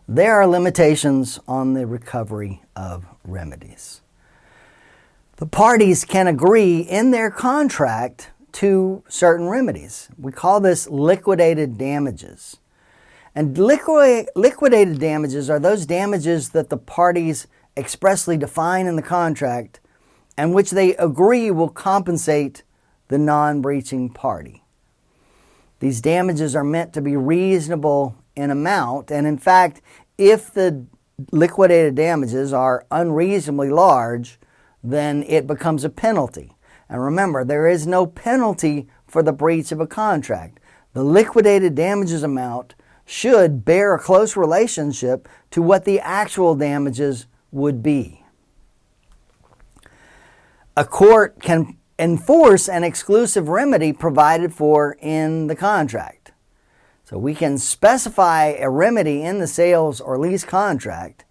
there are limitations on the recovery of remedies. The parties can agree in their contract to certain remedies. We call this liquidated damages. And liquidated damages are those damages that the parties expressly define in the contract and which they agree will compensate the non-breaching party. These damages are meant to be reasonable in amount, and in fact, if the liquidated damages are unreasonably large, then it becomes a penalty. And remember, there is no penalty for the breach of a contract. The liquidated damages amount should bear a close relationship to what the actual damages would be. A court can enforce an exclusive remedy provided for in the contract. So we can specify a remedy in the sales or lease contract,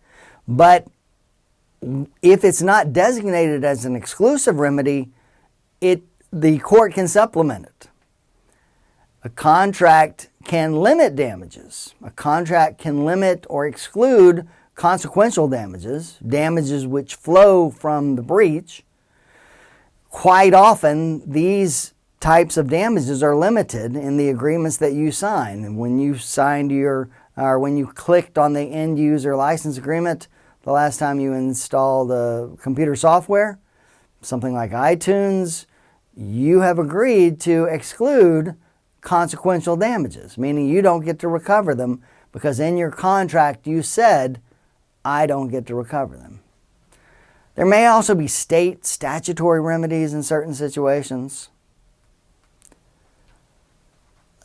but if it's not designated as an exclusive remedy, the court can supplement it. A contract can limit damages. A contract can limit or exclude consequential damages, damages which flow from the breach. Quite often, these types of damages are limited in the agreements that you sign. And when you signed when you clicked on the end user license agreement the last time you installed the computer software, something like iTunes, you have agreed to exclude consequential damages, meaning you don't get to recover them because in your contract you said, I don't get to recover them. There may also be state statutory remedies in certain situations.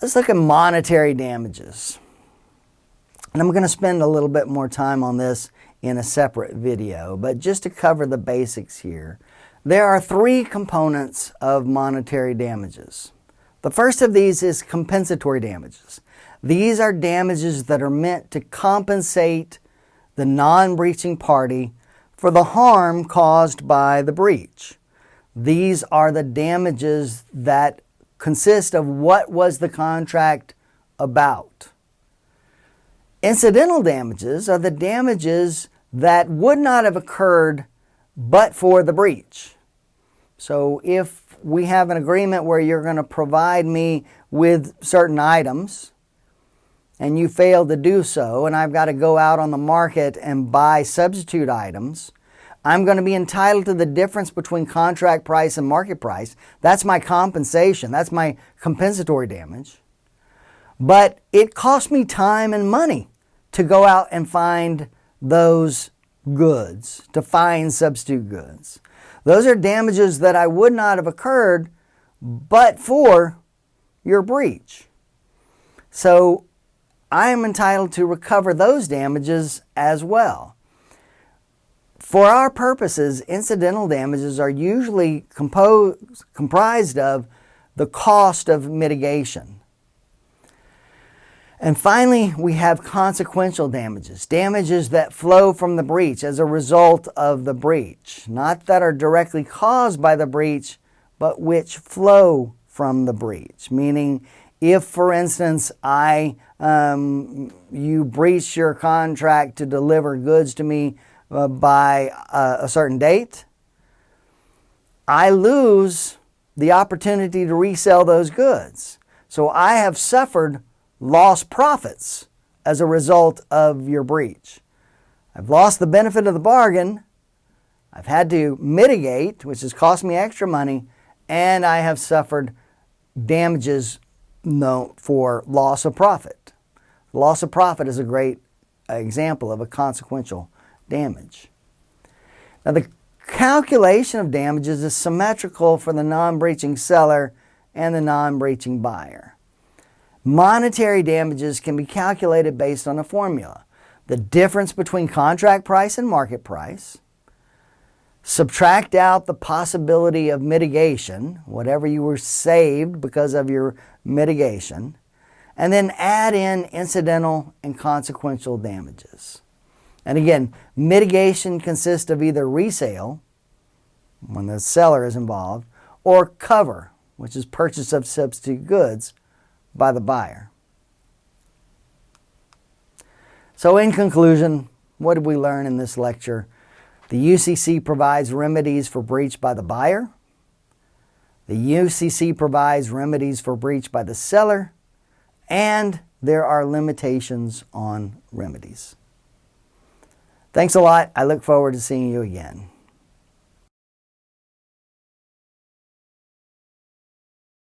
Let's look at monetary damages. And I'm going to spend a little bit more time on this in a separate video, but just to cover the basics here, there are three components of monetary damages. The first of these is compensatory damages. These are damages that are meant to compensate the non-breaching party for the harm caused by the breach. These are the damages that consist of what was the contract about. Incidental damages are the damages that would not have occurred but for the breach. So if we have an agreement where you're going to provide me with certain items and you fail to do so, and I've got to go out on the market and buy substitute items, I'm going to be entitled to the difference between contract price and market price. That's my compensation. That's my compensatory damage. But it cost me time and money to go out and find those goods, to find substitute goods. Those are damages that I would not have occurred but for your breach. So I am entitled to recover those damages as well. For our purposes, incidental damages are usually comprised of the cost of mitigation. And finally, we have consequential damages, damages that flow from the breach as a result of the breach, not that are directly caused by the breach, but which flow from the breach. Meaning, if, for instance, you breach your contract to deliver goods to me by a certain date, I lose the opportunity to resell those goods. So I have suffered lost profits as a result of your breach. I've lost the benefit of the bargain, I've had to mitigate, which has cost me extra money, and I have suffered damages for loss of profit. Loss of profit is a great example of a consequential damage. Now, the calculation of damages is symmetrical for the non-breaching seller and the non-breaching buyer. Monetary damages can be calculated based on a formula. The difference between contract price and market price. Subtract out the possibility of mitigation, whatever you were saved because of your mitigation, and then add in incidental and consequential damages. And again, mitigation consists of either resale, when the seller is involved, or cover, which is purchase of substitute goods by the buyer. So in conclusion, what did we learn in this lecture? The UCC provides remedies for breach by the buyer. The UCC provides remedies for breach by the seller. And there are limitations on remedies. Thanks a lot. I look forward to seeing you again.